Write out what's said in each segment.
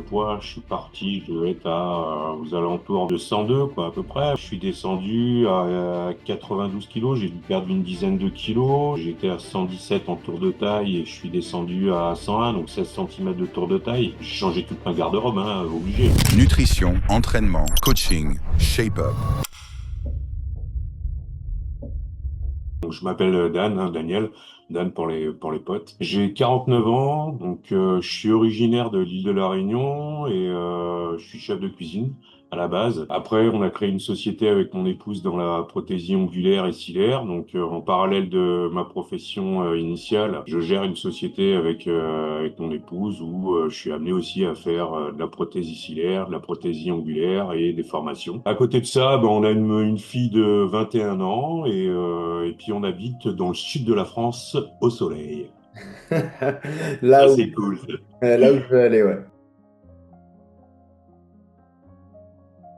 poids, je suis parti, je devais être aux alentours de 102, quoi, à peu près. Je suis descendu à 92 kilos, j'ai dû perdre une dizaine de kilos. J'étais à 117 en tour de taille et je suis descendu à 101, donc 16 centimètres de tour de taille. J'ai changé toute ma garde-robe, hein, obligé. Nutrition, entraînement, coaching, shape-up. Donc, je m'appelle Dan, hein, Daniel, Dan pour les potes. J'ai 49 ans, donc je suis originaire de l'île de la Réunion et je suis chef de cuisine à la base. Après, on a créé une société avec mon épouse dans la prothésie ongulaire et cilaire. Donc en parallèle de ma profession initiale, je gère une société avec mon épouse où je suis amené aussi à faire de la prothésie cilaire, de la prothésie ongulaire et des formations. À côté de ça, ben, on a une fille de 21 ans et puis on habite dans le sud de la France au soleil. Ça, Là où, c'est cool. là où je veux aller, ouais.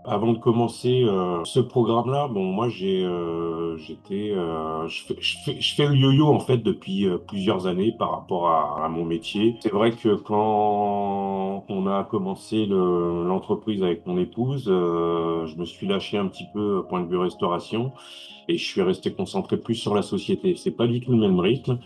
Avant de commencer ce programme-là, bon, moi je fais le yo-yo en fait depuis plusieurs années par rapport à mon métier. C'est vrai que quand on a commencé l'entreprise avec mon épouse, je me suis lâché un petit peu point de vue restauration et je suis resté concentré plus sur la société. C'est pas du tout le même rythme.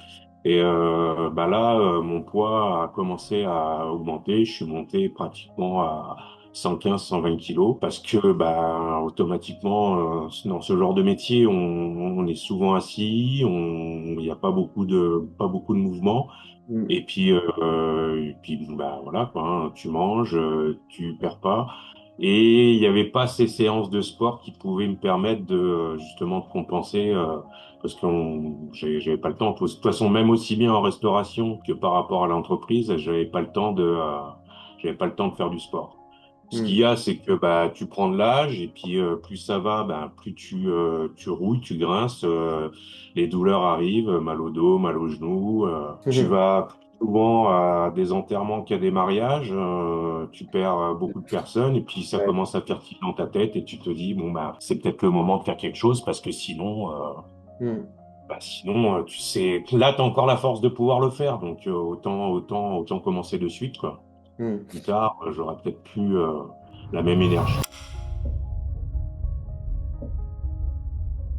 Et bah là, mon poids a commencé à augmenter. Je suis monté pratiquement à 115, 120 kilos parce que bah automatiquement dans ce genre de métier, on est souvent assis, il n'y a pas beaucoup de mouvement. Mm. Et puis bon, bah voilà quoi, hein, tu manges, tu perds pas. Et il n'y avait pas ces séances de sport qui pouvaient me permettre de justement de compenser parce que j'avais pas le temps. De toute façon, même aussi bien en restauration que par rapport à l'entreprise, j'avais pas le temps de faire du sport. Ce qu'il Mm. y a, c'est que bah tu prends de l'âge et puis plus ça va, bah, plus tu rouilles, tu grinces, les douleurs arrivent, mal au dos, mal aux genoux. Tu vas plus souvent à des enterrements qu'à des mariages, tu perds beaucoup de personnes et puis ça Ouais. commence à faire tilt dans ta tête et tu te dis bon bah c'est peut-être le moment de faire quelque chose parce que Mm. sinon tu sais là t'as encore la force de pouvoir le faire donc autant commencer de suite quoi. Mm. Plus tard, j'aurai peut-être plus la même énergie.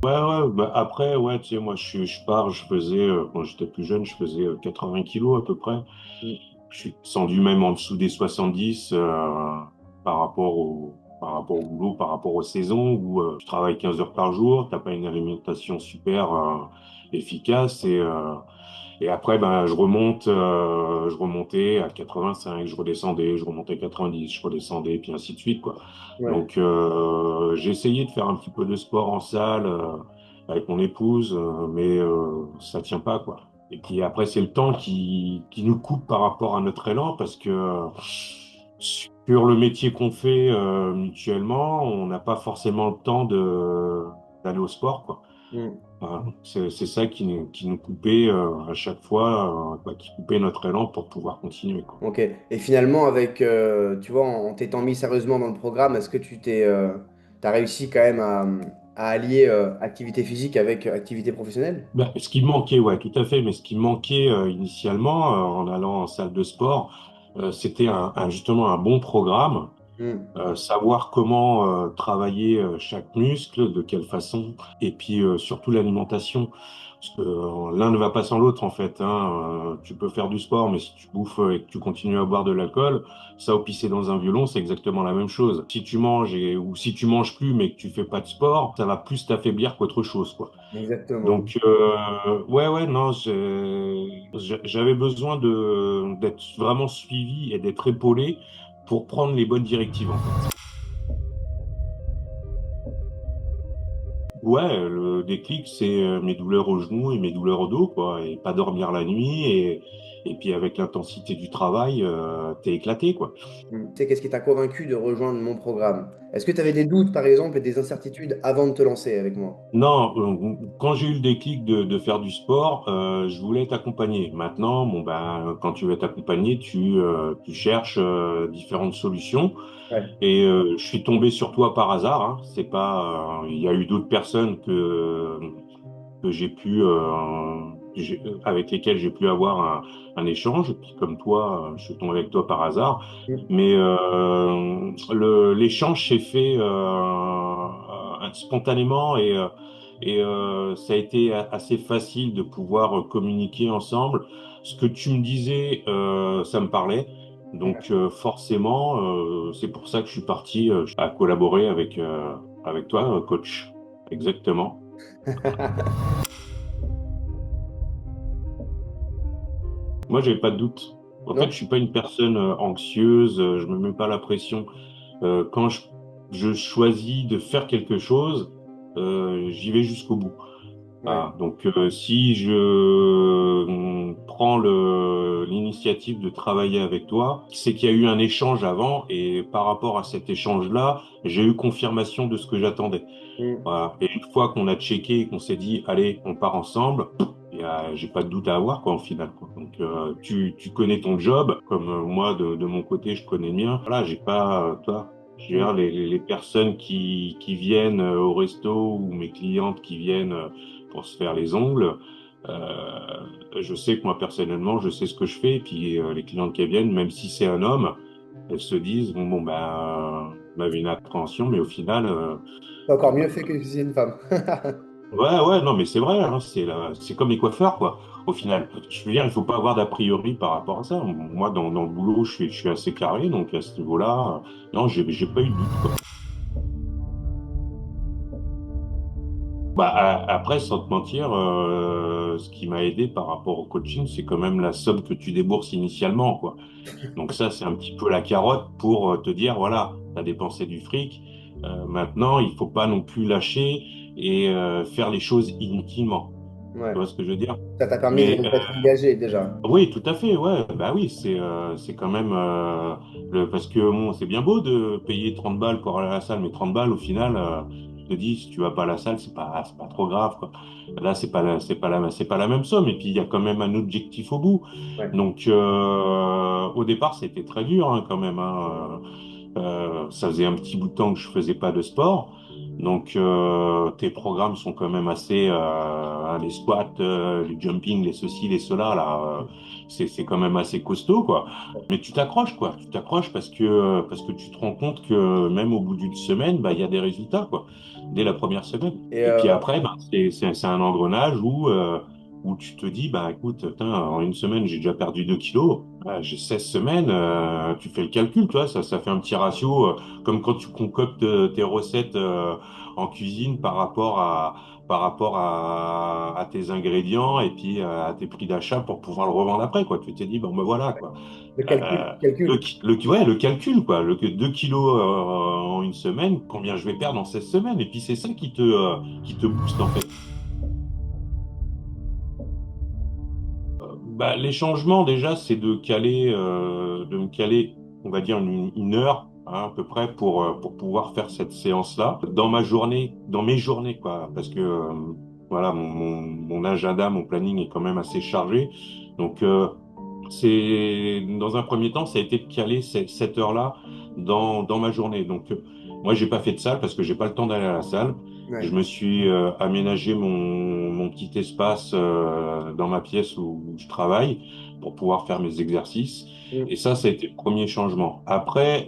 Ouais, ouais, bah après, ouais, tu sais, moi, je faisais, quand j'étais plus jeune, je faisais 80 kilos à peu près. Mm. Je suis descendu même en dessous des 70 par rapport au boulot, par rapport aux saisons où tu travailles 15 heures par jour, t'as pas une alimentation super efficace et après ben je remontais à 85, je redescendais, je remontais à 90, je redescendais, puis ainsi de suite quoi. Ouais. Donc j'ai essayé de faire un petit peu de sport en salle avec mon épouse, mais ça tient pas quoi. Et puis après, c'est le temps qui nous coupe par rapport à notre élan parce que sur le métier qu'on fait mutuellement, on n'a pas forcément le temps d'aller au sport, quoi. Mm. Voilà. C'est ça qui nous coupait à chaque fois, qui coupait notre élan pour pouvoir continuer, quoi. Ok. Et finalement, avec, tu vois, en t'étant mis sérieusement dans le programme, est-ce que t'as réussi quand même à allier activité physique avec activité professionnelle? Ben, ce qui me manquait, ouais, tout à fait, mais ce qui me manquait initialement en allant en salle de sport, c'était justement un bon programme. Mm. Savoir comment travailler chaque muscle, de quelle façon, et puis surtout l'alimentation. Parce que l'un ne va pas sans l'autre en fait, hein. Tu peux faire du sport, mais si tu bouffes et que tu continues à boire de l'alcool, ça au pisser dans un violon, c'est exactement la même chose. Si tu manges ou si tu manges plus mais que tu fais pas de sport, ça va plus t'affaiblir qu'autre chose, quoi. Exactement. Donc ouais ouais non, j'avais besoin de d'être vraiment suivi et d'être épaulé pour prendre les bonnes directives en fait. Ouais, le déclic, c'est mes douleurs aux genoux et mes douleurs au dos, quoi, et pas dormir la nuit, et puis avec l'intensité du travail, t'es éclaté, quoi. Mm. Tu sais, qu'est-ce qui t'a convaincu de rejoindre mon programme? Est-ce que tu avais des doutes, par exemple, et des incertitudes avant de te lancer avec moi? Non, quand j'ai eu le déclic de faire du sport, je voulais t'accompagner. Maintenant, bon ben, quand tu veux t'accompagner, tu cherches différentes solutions. Ouais. Et je suis tombé sur toi par hasard. Hein. C'est pas, il y a eu d'autres personnes que j'ai pu avec lesquels j'ai pu avoir un échange. Et puis comme toi, je suis tombé avec toi par hasard. Mm. Mais l'échange s'est fait spontanément et ça a été assez facile de pouvoir communiquer ensemble. Ce que tu me disais, ça me parlait. Donc forcément, c'est pour ça que je suis parti à collaborer avec toi, coach. Exactement. Moi, j'ai pas de doute. En fait, je Non? suis pas une personne anxieuse. Je me mets pas la pression. Quand je choisis de faire quelque chose, j'y vais jusqu'au bout. Ouais. Ah, donc, si je prends l'initiative de travailler avec toi, c'est qu'il y a eu un échange avant et par rapport à cet échange-là, j'ai eu confirmation de ce que j'attendais. Mm. Voilà. Et une fois qu'on a checké et qu'on s'est dit, allez, on part ensemble, j'ai pas de doute à avoir, quoi, au final, quoi. Donc, tu connais ton job, comme moi, de mon côté, je connais le mien. Voilà, j'ai pas, toi, je veux Mm. dire, les personnes qui viennent au resto ou mes clientes qui viennent pour se faire les ongles, je sais que moi, personnellement, je sais ce que je fais. Et puis, les clientes qui viennent, même si c'est un homme, elles se disent, bon, ben, on avait une appréhension, mais au final, C'est encore mieux fait euh, que si c'est une femme. ouais, ouais, non, mais c'est vrai, hein, c'est comme les coiffeurs, quoi, au final. Je veux dire, il faut pas avoir d'a priori par rapport à ça. Moi, dans le boulot, je suis assez carré, donc à ce niveau-là, non, j'ai pas eu de doute, quoi. Bah, après, sans te mentir, ce qui m'a aidé par rapport au coaching, c'est quand même la somme que tu débourses initialement, quoi. Donc ça, c'est un petit peu la carotte pour te dire, voilà, tu as dépensé du fric. Maintenant, il faut pas non plus lâcher et faire les choses inutilement. Tu Ouais. vois ce que je veux dire? Ça t'a permis Mais d'être engagé déjà. oui, tout à fait, ouais, bah oui, c'est quand même parce que bon, c'est bien beau de payer 30 balles pour aller à la salle, mais 30 balles au final, je te dis, si tu vas pas à la salle, c'est pas trop grave, quoi. Là, c'est pas la même somme, et puis il y a quand même un objectif au bout. Ouais. Donc au départ, c'était très dur hein, quand même, hein. Ça faisait un petit bout de temps que je faisais pas de sport. Donc, tes programmes sont quand même assez, les squats, les jumping, les ceci, les cela, là, c'est quand même assez costaud, quoi. Mais tu t'accroches, quoi. Tu t'accroches parce que tu te rends compte que même au bout d'une semaine, bah, il y a des résultats, quoi. Dès la première semaine. Et Et puis après, bah, c'est un engrenage où tu te dis, bah, écoute, putain, en une semaine, j'ai déjà perdu 2 kilos. J'ai 16 semaines, tu fais le calcul, toi, ça fait un petit ratio, comme quand tu concoctes tes recettes en cuisine par rapport à tes ingrédients et puis à tes prix d'achat pour pouvoir le revendre après, quoi. Tu t'es dit, bon, ben voilà, quoi. le calcul. Ouais, le calcul, quoi. 2 kilos en une semaine, combien je vais perdre en 16 semaines? Et puis c'est ça qui te booste, en fait. Bah, les changements, déjà, c'est de me caler, on va dire, une heure, hein, à peu près, pour pouvoir faire cette séance-là dans ma journée, dans mes journées, quoi. Parce que, voilà, mon agenda, mon planning est quand même assez chargé. Donc, dans un premier temps, ça a été de caler cette heure-là dans ma journée. Donc, moi, j'ai pas fait de salle parce que j'ai pas le temps d'aller à la salle. Je Ouais. me suis aménagé mon petit espace dans ma pièce où je travaille pour pouvoir faire mes exercices. Mm. Et ça a été le premier changement. Après,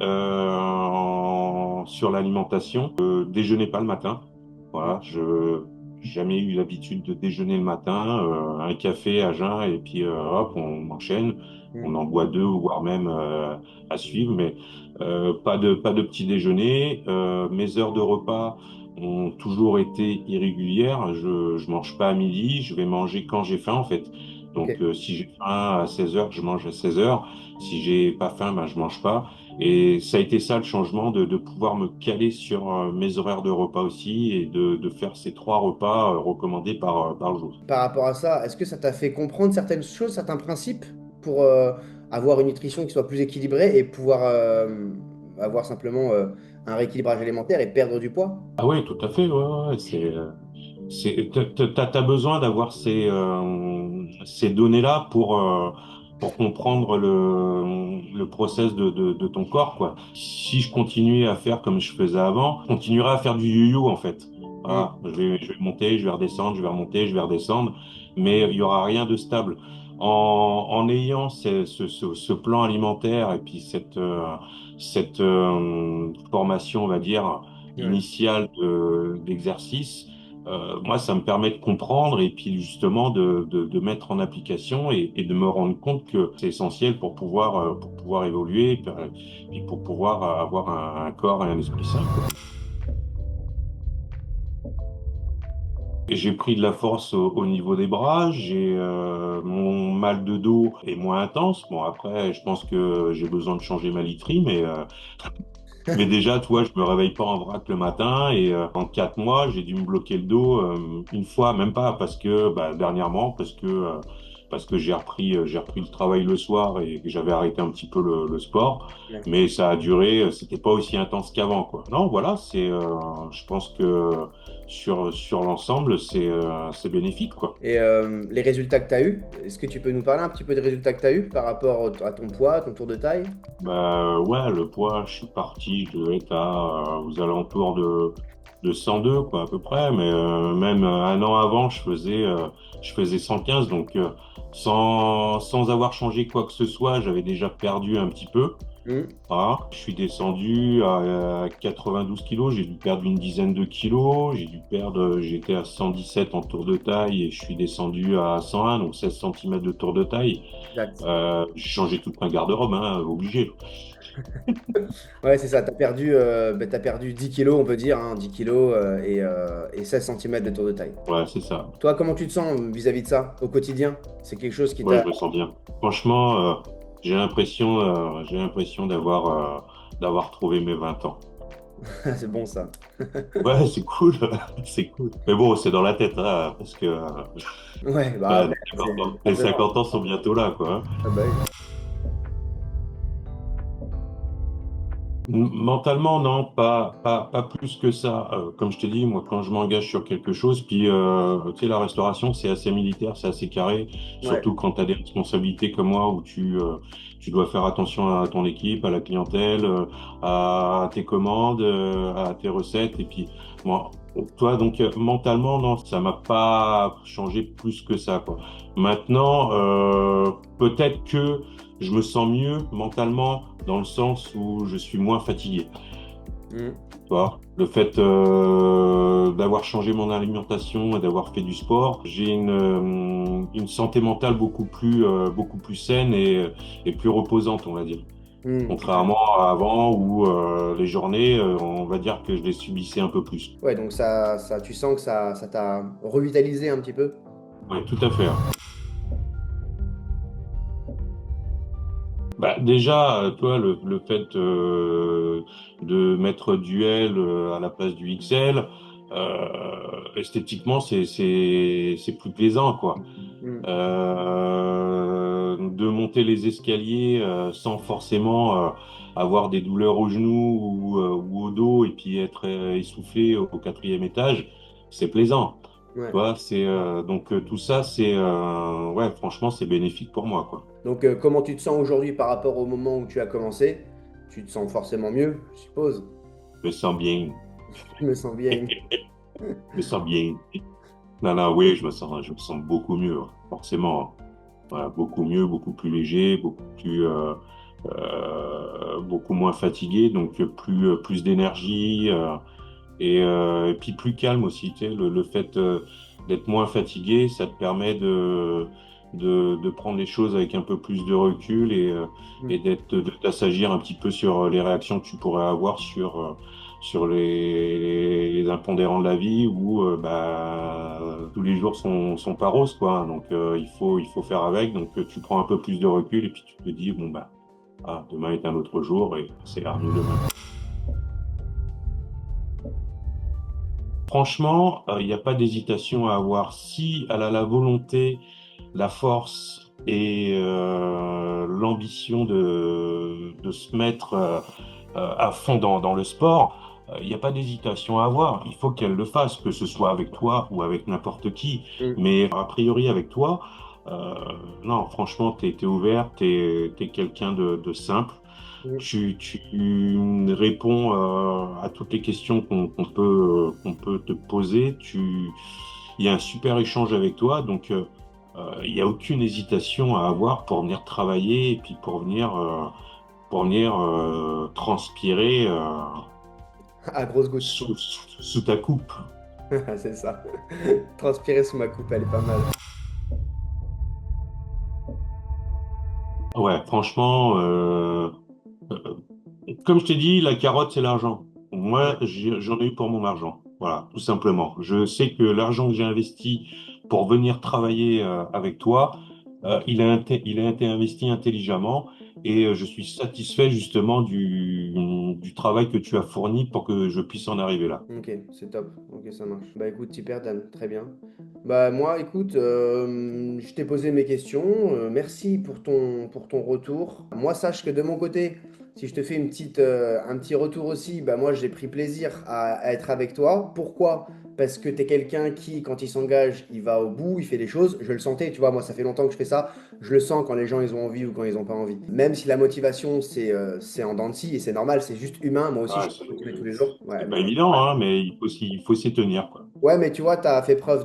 sur l'alimentation, déjeuner pas le matin. Mm. Voilà, je j'ai jamais eu l'habitude de déjeuner le matin, un café à jeun et puis hop, on enchaîne. On Mm. en boit deux, voire même à suivre, mais pas de petit déjeuner. Mes heures de repas ont toujours été irrégulières. Je mange pas à midi, je vais manger quand j'ai faim en fait. Ok. Donc si j'ai faim à 16 heures, je mange à 16 heures. Si j'ai pas faim, ben je mange pas. Et ça a été ça le changement de pouvoir me caler sur mes horaires de repas aussi et de faire ces 3 repas recommandés par jour. Par rapport à ça, est-ce que ça t'a fait comprendre certaines choses, certains principes pour avoir une nutrition qui soit plus équilibrée et pouvoir avoir simplement un rééquilibrage alimentaire et perdre du poids? Ah oui, tout à fait. Ouais, ouais, ouais, t'as besoin d'avoir ces données-là pour comprendre le process de ton corps, quoi. Si je continuais à faire comme je faisais avant, je continuerais à faire du yo-yo, en fait. Mm. Voilà, je vais monter, je vais redescendre, je vais remonter, je vais redescendre. mais il y aura rien de stable. En ayant ce plan alimentaire et puis cette formation, on va dire, Ouais. initiale d'exercice, moi, ça me permet de comprendre et puis justement de mettre en application et de me rendre compte que c'est essentiel pour pouvoir évoluer et pour pouvoir avoir un corps et un esprit sain, quoi. Et j'ai pris de la force au niveau des bras, mon mal de dos est moins intense. Bon, après, je pense que j'ai besoin de changer ma literie, mais déjà, toi, je me réveille pas en vrac le matin et en 4 mois, j'ai dû me bloquer le dos une fois, même pas parce que bah, dernièrement, parce que j'ai repris le travail le soir et que j'avais arrêté un petit peu le sport, Ouais. mais ça a duré, c'était pas aussi intense qu'avant, quoi. Non, voilà, je pense que sur l'ensemble, c'est bénéfique, quoi. Et les résultats que tu as eus, est-ce que tu peux nous parler un petit peu des résultats que tu as eus par rapport à ton poids, ton tour de taille? Bah ouais, le poids, je suis parti, je devais être aux alentours de 102, quoi, à peu près. Mais même un an avant, je faisais 115. Donc, sans avoir changé quoi que ce soit, j'avais déjà perdu un petit peu. Hmm. Voilà. Je suis descendu à 92 kilos, j'ai dû perdre une dizaine de kilos. J'étais à 117 en tour de taille et je suis descendu à 101, donc 16 centimètres de tour de taille. Exact. J'ai changé toute ma garde-robe, hein, obligé. Ouais, c'est ça. T'as perdu 10 kilos, on peut dire, hein, 10 kilos et 16 centimètres de tour de taille. Ouais, c'est ça. Toi, comment tu te sens vis-à-vis de ça au quotidien? C'est quelque chose qui Ouais, t'a... je me sens bien. Franchement, j'ai l'impression d'avoir trouvé mes 20 ans. C'est bon ça. Ouais, c'est cool, c'est cool. Mais bon, c'est dans la tête, hein, parce que Ouais, bah bah, après, c'est les forcément. 50 ans sont bientôt là, quoi, hein. Ah bah oui. Mentalement, non, pas plus que ça. Comme je t'ai dit, moi, quand je m'engage sur quelque chose, puis tu sais, la restauration, c'est assez militaire, c'est assez carré, Ouais. surtout quand tu as des responsabilités comme moi où tu dois faire attention à ton équipe, à la clientèle, à tes commandes, à tes recettes. Et puis, moi, toi, donc, mentalement, non, ça m'a pas changé plus que ça, quoi. Maintenant, peut-être que je me sens mieux mentalement dans le sens où je suis moins fatigué. Hmm. Tu vois, le fait d'avoir changé mon alimentation et d'avoir fait du sport, j'ai une santé mentale beaucoup plus saine et plus reposante, on va dire. Hmm. Contrairement à avant où les journées, on va dire que je les subissais un peu plus. Ouais, donc tu sens que ça t'a revitalisé un petit peu? Oui, tout à fait, hein. Bah, déjà, toi, le fait de mettre duel à la place du XL, esthétiquement, c'est plus plaisant, quoi. Hmm. De monter les escaliers sans forcément avoir des douleurs aux genoux ou au dos et puis être essoufflé au quatrième étage, c'est plaisant. Tu Ouais. vois, donc tout ça, ouais, franchement, c'est bénéfique pour moi, quoi. Donc, comment tu te sens aujourd'hui par rapport au moment où tu as commencé? Tu te sens forcément mieux, je suppose. Je me sens bien. Je me sens bien. Je me sens bien. Non, non, oui, je me sens beaucoup mieux, hein, forcément. Voilà, beaucoup mieux, beaucoup plus léger, beaucoup moins fatigué, donc plus d'énergie et puis plus calme aussi. Tu sais, le fait d'être moins fatigué, ça te permet de prendre les choses avec un peu plus de recul Hmm. et de t'assagir un petit peu sur les réactions que tu pourrais avoir sur les impondérants de la vie où bah, tous les jours sont pas roses, quoi. Donc il faut faire avec. Donc tu prends un peu plus de recul et puis tu te dis, bon, bah, demain est un autre jour et c'est mieux demain. Franchement, il n'y a pas d'hésitation à avoir. Si elle a la volonté, la force et l'ambition de se mettre à fond dans le sport, il n'y a pas d'hésitation à avoir. Il faut qu'elle le fasse, que ce soit avec toi ou avec n'importe qui. Hmm. Mais a priori avec toi, euh, non, franchement, t'es ouvert, t'es quelqu'un de simple. Hmm. Tu réponds à toutes les questions qu'on peut te poser. Il y a un super échange avec toi. Donc, il n'y a aucune hésitation à avoir pour venir travailler et puis pour venir transpirer À grosses gouttes. sous ta coupe. C'est ça. Transpirer sous ma coupe, elle est pas mal. Ouais, franchement, euh, comme je t'ai dit, la carotte, c'est l'argent. Moi, j'en ai eu pour mon argent. Voilà, tout simplement. Je sais que l'argent que j'ai investi pour venir travailler avec toi, il a été investi intelligemment et je suis satisfait justement du travail que tu as fourni pour que je puisse en arriver là. Ok, c'est top. Ok, ça marche. Bah écoute, super Dan, très bien. Bah moi, écoute, je t'ai posé mes questions. Merci pour ton retour. Moi, sache que de mon côté, si je te fais un petit retour aussi, bah moi, j'ai pris plaisir à être avec toi. Pourquoi? Parce que tu es quelqu'un qui, quand il s'engage, il va au bout, il fait des choses. Je le sentais, tu vois, moi, ça fait longtemps que je fais ça. Je le sens quand les gens, ils ont envie ou quand ils n'ont pas envie. Même si la motivation, c'est en dents de scie et c'est normal, c'est juste humain. Moi aussi, je Ah, suis motivé tous les jours. Ouais, c'est pas évident, hein, mais il faut s'y tenir, quoi. ouais, mais tu vois, tu as fait preuve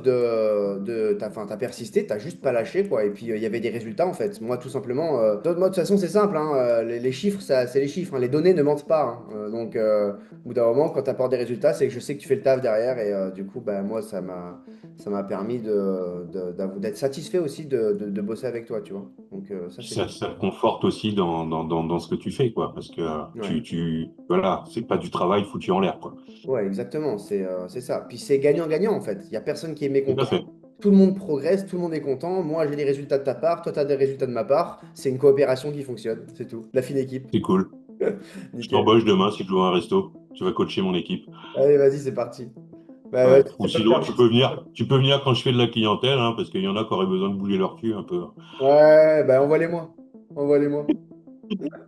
enfin, t'as persisté, t'as juste pas lâché, quoi. Et puis, il y avait des résultats, en fait. Moi, tout simplement, moi, de toute façon, c'est simple, hein, les chiffres, ça, c'est les chiffres, hein, les données ne mentent pas, hein. Donc, au bout d'un moment, quand tu apportes des résultats, c'est que je sais que tu fais le taf derrière. Et du coup, bah, moi, ça m'a permis d'être satisfait aussi de bosser avec toi, tu vois. Donc, ça, c'est cool. Ça te conforte aussi dans ce que tu fais, quoi, parce que Ouais. voilà, c'est pas du travail foutu en l'air, quoi. Ouais, exactement, c'est ça. Puis c'est gagnant-gagnant en fait. Il n'y a personne qui est Tout à mécontent. fait. Tout le monde progresse, tout le monde est content. Moi, j'ai les résultats de ta part, toi, tu as des résultats de ma part. C'est une coopération qui fonctionne, c'est tout. La fine équipe. C'est cool. Je Nickel. t'embauche demain si je joue à un resto. Tu vas coacher mon équipe. Allez, vas-y, c'est parti. Bah, Ouais. vas-y, Ou ça peut me sinon, faire plaisir. tu peux venir quand je fais de la clientèle, hein, parce qu'il y en a qui auraient besoin de bouger leur cul un peu. Ouais, bah envoie-les-moi. Envoie-les-moi.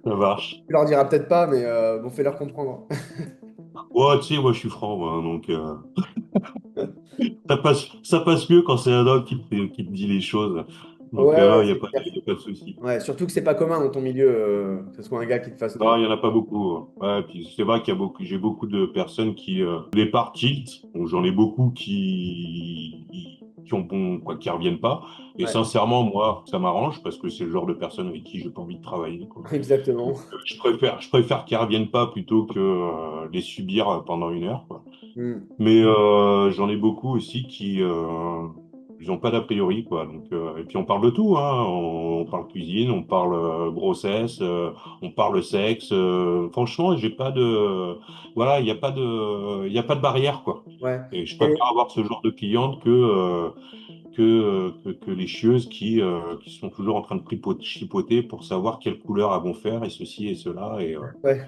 Ça marche. Tu leur diras peut-être pas, mais bon, fais-leur comprendre. Ouais, tu sais, moi, je suis franc, moi, hein, donc ça passe mieux quand c'est un homme qui te dit les choses. Donc Ouais, là, ouais, c'est clair. il y a pas de souci. Ouais, surtout que c'est pas commun dans ton milieu que ce soit un gars qui te fasse Non, tout. il y en a pas beaucoup, hein. Ouais, puis c'est vrai qu'il y a beaucoup, j'ai beaucoup de personnes qui, au départ, tilt. Donc j'en ai beaucoup qui ont bon, quoi, qui reviennent pas. Et Ouais, sincèrement, moi, ça m'arrange parce que c'est le genre de personne avec qui j'ai pas envie de travailler, quoi. Donc, exactement. je préfère qu'ils reviennent pas plutôt que, les subir pendant une heure, quoi. Hmm. Mais j'en ai beaucoup aussi qui ils ont pas d'a priori quoi. Donc et puis on parle de tout hein. On parle cuisine, on parle grossesse, on parle sexe. Franchement, j'ai pas de voilà, il y a pas de barrière quoi. Ouais. Et je Et, préfère avoir ce genre de cliente que les chieuses qui sont toujours en train de chipoter pour savoir quelle couleur elles vont faire et ceci et cela et ouais,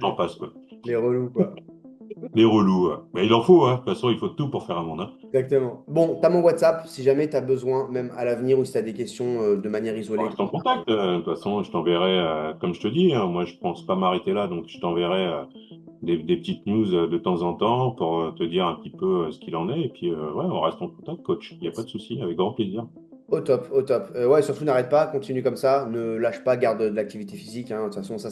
j'en passe quoi. les relous, quoi. Les relous. Ouais. Mais il en faut hein. De toute façon, il faut tout pour faire un monde. Hein. Exactement. Bon, t'as mon WhatsApp si jamais t'as besoin, même à l'avenir ou si t'as des questions de manière On isolée. reste en contact. De toute façon, je t'enverrai, comme je te dis, hein, moi je pense pas m'arrêter là, donc je t'enverrai des petites news de temps en temps pour te dire un petit peu ce qu'il en est. Et puis ouais, on reste en contact, coach. Il n'y a pas de souci, avec grand plaisir. Au top, au top. Ouais, surtout n'arrête pas, continue comme ça, ne lâche pas, garde de l'activité physique, hein. De toute façon, ça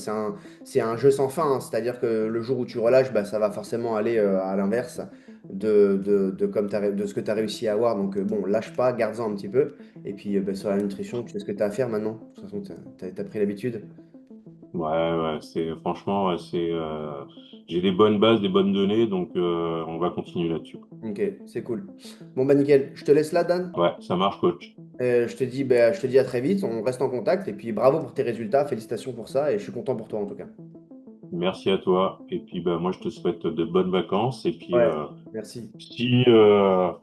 c'est un jeu sans fin, hein. C'est-à-dire que le jour où tu relâches, bah, ça va forcément aller à l'inverse de ce que tu as réussi à avoir. Donc bon, lâche pas, garde-en un petit peu. Et puis bah, sur la nutrition, tu sais ce que tu as à faire maintenant. De toute façon, t'as pris l'habitude. Ouais, ouais, c'est franchement, ouais, j'ai des bonnes bases, des bonnes données, donc on va continuer là-dessus. Ok, c'est cool. Bon bah nickel, je te laisse là, Dan. Ouais, ça marche, coach. Je te dis à très vite, on reste en contact et puis bravo pour tes résultats, félicitations pour ça et je suis content pour toi en tout cas. Merci à toi. Et puis bah moi je te souhaite de bonnes vacances. Et puis Ouais, merci. si la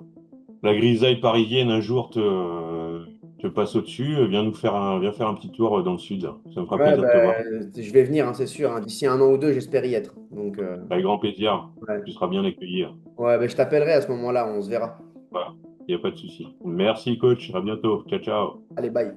grisaille parisienne un jour te passe au-dessus, viens faire un petit tour dans le sud. Ça me fera Ouais, plaisir de te voir. bah, je vais venir, hein, c'est sûr, hein. D'ici un an ou deux, j'espère y être. Donc, Avec grand plaisir. ouais. Tu seras bien accueilli. Ouais, bah, je t'appellerai à ce moment-là, on se verra. Voilà. Il n'y a pas de souci. Merci, coach. À bientôt. Ciao, ciao. Allez, bye.